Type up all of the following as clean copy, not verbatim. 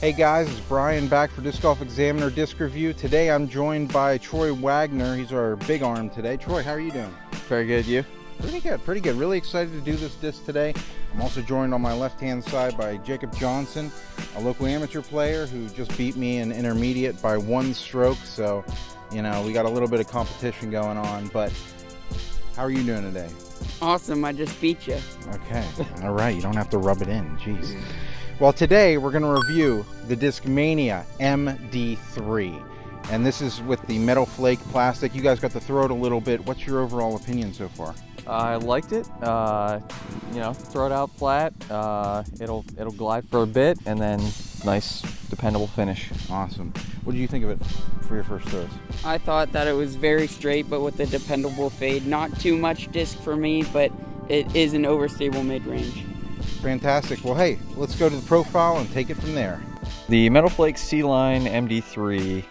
Hey guys, it's Brian back for Disc Golf Examiner Disc Review. Today I'm joined by Troy Wagner. He's our big arm today. Troy, how are you doing? Very good, you? Pretty good, pretty good. Really excited to do this disc today. I'm also joined on my left-hand side by Jacob Johnston, a local amateur player who just beat me in intermediate by 1 stroke. So, you know, we got a little bit of competition going on, but how are you doing today? Awesome, I just beat you. Okay, all right. You don't have to rub it in, jeez. Well, today we're going to review the Discmania MD3, and this is with the metal flake plastic. You guys got to throw it a little bit. What's your overall opinion so far? I liked it. You know, throw it out flat. It'll glide for a bit, and then nice, dependable finish. Awesome. What did you think of it for your first throws? I thought that it was very straight, but with a dependable fade. Not too much disc for me, but it is an overstable mid-range. Fantastic. Well, hey, let's go to the profile and take it from there. The Metal Flake C-Line MD3,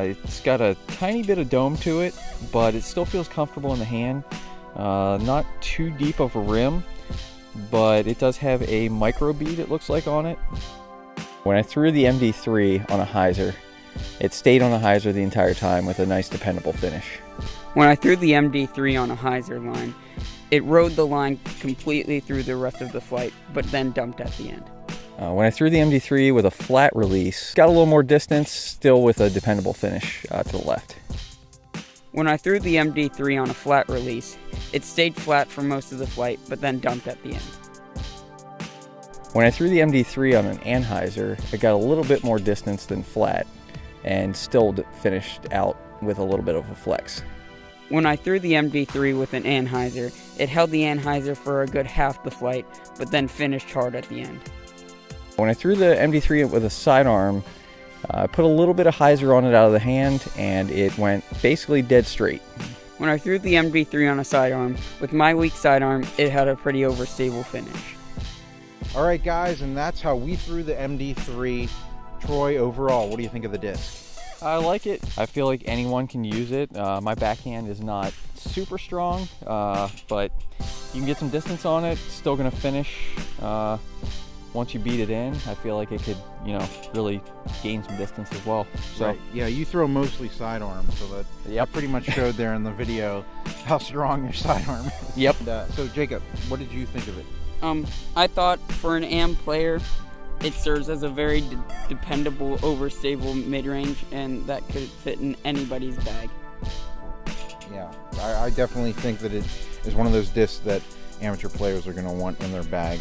it's got a tiny bit of dome to it, but it still feels comfortable in the hand. Not too deep of a rim, but it does have a micro bead, it looks like, on it. When I threw the MD3 on a hyzer, it stayed on the hyzer the entire time with a nice dependable finish. When I threw the MD3 on a hyzer line, it rode the line completely through the rest of the flight, but then dumped at the end. When I threw the MD3 with a flat release, got a little more distance, still with a dependable finish to the left. When I threw the MD3 on a flat release, it stayed flat for most of the flight, but then dumped at the end. When I threw the MD3 on an anhyzer, it got a little bit more distance than flat, and still finished out with a little bit of a flex. When I threw the MD3 with an anhyzer, it held the anhyzer for a good half the flight, but then finished hard at the end. When I threw the MD3 with a sidearm, I put a little bit of hyzer on it out of the hand, and it went basically dead straight. When I threw the MD3 on a sidearm, with my weak sidearm, it had a pretty overstable finish. All right, guys, and that's how we threw the MD3. Troy, overall, what do you think of the disc? I like it. I feel like anyone can use it. My backhand is not super strong, but you can get some distance on it. It's still going to finish. Once you beat it in, I feel like it could, you know, really gain some distance as well. So, right. Yeah, you throw mostly sidearm, so that pretty much showed there in the video how strong your sidearm is. Yep. So, Jacob, what did you think of it? I thought for an AM player, it serves as a very dependable, overstable mid-range, and that could fit in anybody's bag. Yeah, I definitely think that it is one of those discs that amateur players are going to want in their bag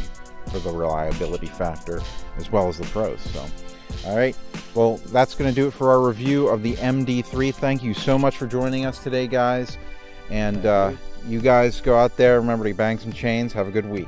for the reliability factor as well as the pros. So, all right, well, that's going to do it for our review of the MD3. Thank you so much for joining us today, guys. And you guys go out there, remember to bang some chains. Have a good week.